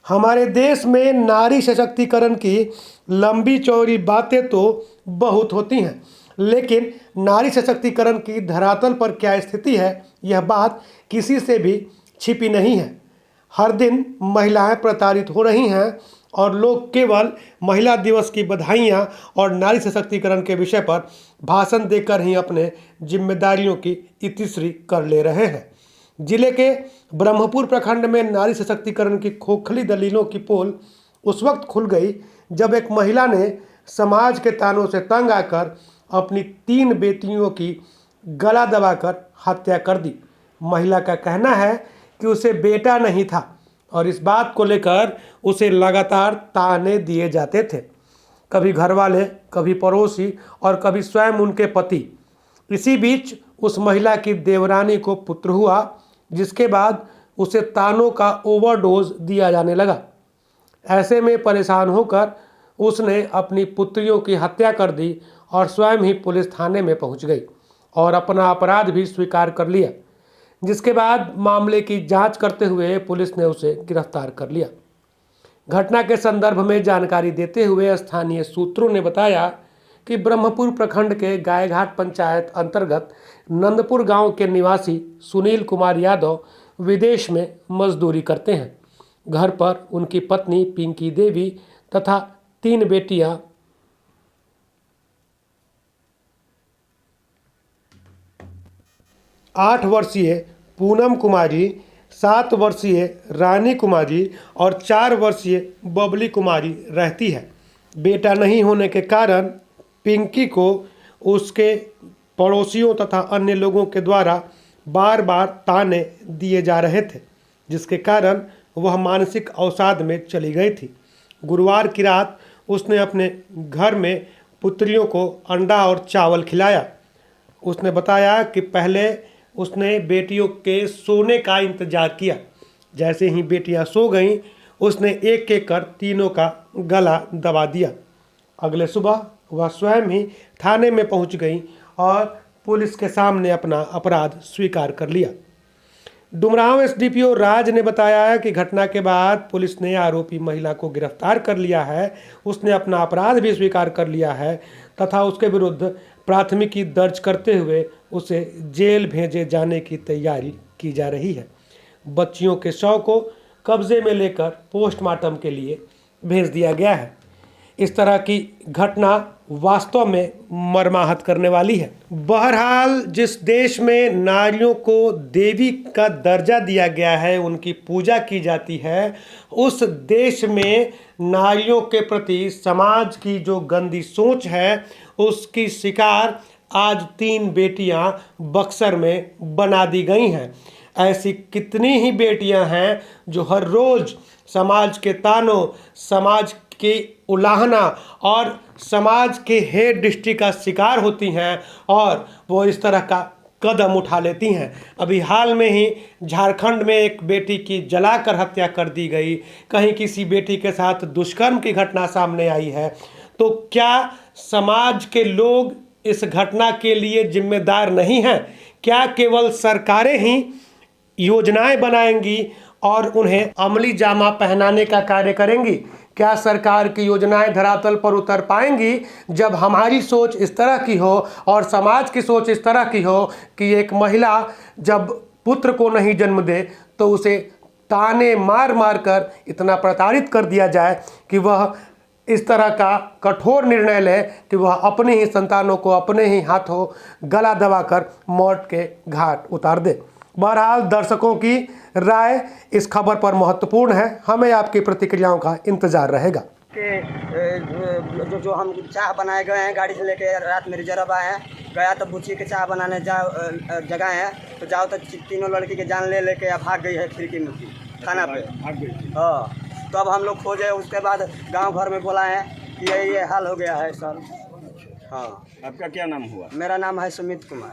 हमारे देश में नारी सशक्तिकरण की लंबी चौड़ी बातें तो बहुत होती हैं, लेकिन नारी सशक्तिकरण की धरातल पर क्या स्थिति है, यह बात किसी से भी छिपी नहीं है। हर दिन महिलाएं प्रताड़ित हो रही हैं और लोग केवल महिला दिवस की बधाइयां और नारी सशक्तिकरण के विषय पर भाषण देकर ही अपने जिम्मेदारियों की इतिश्री कर ले रहे हैं। जिले के ब्रह्मपुर प्रखंड में नारी सशक्तिकरण की खोखली दलीलों की पोल उस वक्त खुल गई जब एक महिला ने समाज के तानों से तंग आकर अपनी 3 बेटियों की गला दबाकर हत्या कर दी। महिला का कहना है कि उसे बेटा नहीं था और इस बात को लेकर उसे लगातार ताने दिए जाते थे, कभी घर वाले, कभी पड़ोसी और कभी स्वयं उनके पति। इसी बीच उस महिला की देवरानी को पुत्र हुआ, जिसके बाद उसे तानों का ओवरडोज दिया जाने लगा। ऐसे में परेशान होकर उसने अपनी पुत्रियों की हत्या कर दी और स्वयं ही पुलिस थाने में पहुंच गई और अपना अपराध भी स्वीकार कर लिया, जिसके बाद मामले की जांच करते हुए पुलिस ने उसे गिरफ्तार कर लिया। घटना के संदर्भ में जानकारी देते हुए स्थानीय सूत्रों ने बताया कि ब्रह्मपुर प्रखंड के गायघाट पंचायत अंतर्गत नंदपुर गांव के निवासी सुनील कुमार यादव विदेश में मजदूरी करते हैं। घर पर उनकी पत्नी पिंकी देवी तथा 3 बेटियां 8 वर्षीय पूनम कुमारी, 7 वर्षीय रानी कुमारी और 4 वर्षीय बबली कुमारी रहती है। बेटा नहीं होने के कारण पिंकी को उसके पड़ोसियों तथा अन्य लोगों के द्वारा बार बार ताने दिए जा रहे थे, जिसके कारण वह मानसिक अवसाद में चली गई थी। गुरुवार की रात उसने अपने घर में पुत्रियों को अंडा और चावल खिलाया। उसने बताया कि पहले उसने बेटियों के सोने का इंतजार किया। जैसे ही बेटियां सो गईं, उसने एक एक कर तीनों का गला दबा दिया। अगले सुबह वह स्वयं ही थाने में पहुंच गई और पुलिस के सामने अपना अपराध स्वीकार कर लिया। डुमरांव एसडीपीओ राज ने बताया कि घटना के बाद पुलिस ने आरोपी महिला को गिरफ्तार कर लिया है। उसने अपना अपराध भी स्वीकार कर लिया है तथा उसके विरुद्ध प्राथमिकी दर्ज करते हुए उसे जेल भेजे जाने की तैयारी की जा रही है। बच्चियों के शव को कब्जे में लेकर पोस्टमार्टम के लिए भेज दिया गया है। इस तरह की घटना वास्तव में मर्माहत करने वाली है। बहरहाल, जिस देश में नारियों को देवी का दर्जा दिया गया है, उनकी पूजा की जाती है, उस देश में नारियों के प्रति समाज की जो गंदी सोच है, उसकी शिकार आज 3 बेटियां बक्सर में बना दी गई हैं। ऐसी कितनी ही बेटियां हैं जो हर रोज़ समाज के तानों, समाज की उलाहना और समाज के हेट दृष्टि का शिकार होती हैं और वो इस तरह का कदम उठा लेती हैं। अभी हाल में ही झारखंड में एक बेटी की जलाकर हत्या कर दी गई। कहीं किसी बेटी के साथ दुष्कर्म की घटना सामने आई है। तो क्या समाज के लोग इस घटना के लिए जिम्मेदार नहीं हैं? क्या केवल सरकारें ही योजनाएं बनाएंगी और उन्हें अमली जामा पहनाने का कार्य करेंगी? क्या सरकार की योजनाएं धरातल पर उतर पाएंगी जब हमारी सोच इस तरह की हो और समाज की सोच इस तरह की हो कि एक महिला जब पुत्र को नहीं जन्म दे तो उसे ताने मार मार कर इतना प्रताड़ित कर दिया जाए कि वह इस तरह का कठोर निर्णय ले कि वह अपने ही संतानों को अपने ही हाथों गला दबाकर मौत के घाट उतार दे। बहरहाल, दर्शकों की राय इस खबर पर महत्वपूर्ण है। हमें आपकी प्रतिक्रियाओं का इंतजार रहेगा। जो हम चाय बनाए गए हैं, गाड़ी से लेके रात में रिजर्व आए हैं, गया तो बुच्ची के चाय बनाने जाओ जगह है तो जाओ तो तीनों लड़की के जान ले लेके अब भाग गई है खिड़की में थाना पे। हाँ, तो अब हम लोग खोजे, उसके बाद गांव भर में बोला है कि ये हाल हो गया है सर। हाँ, आपका क्या नाम हुआ? मेरा नाम है सुमित कुमार।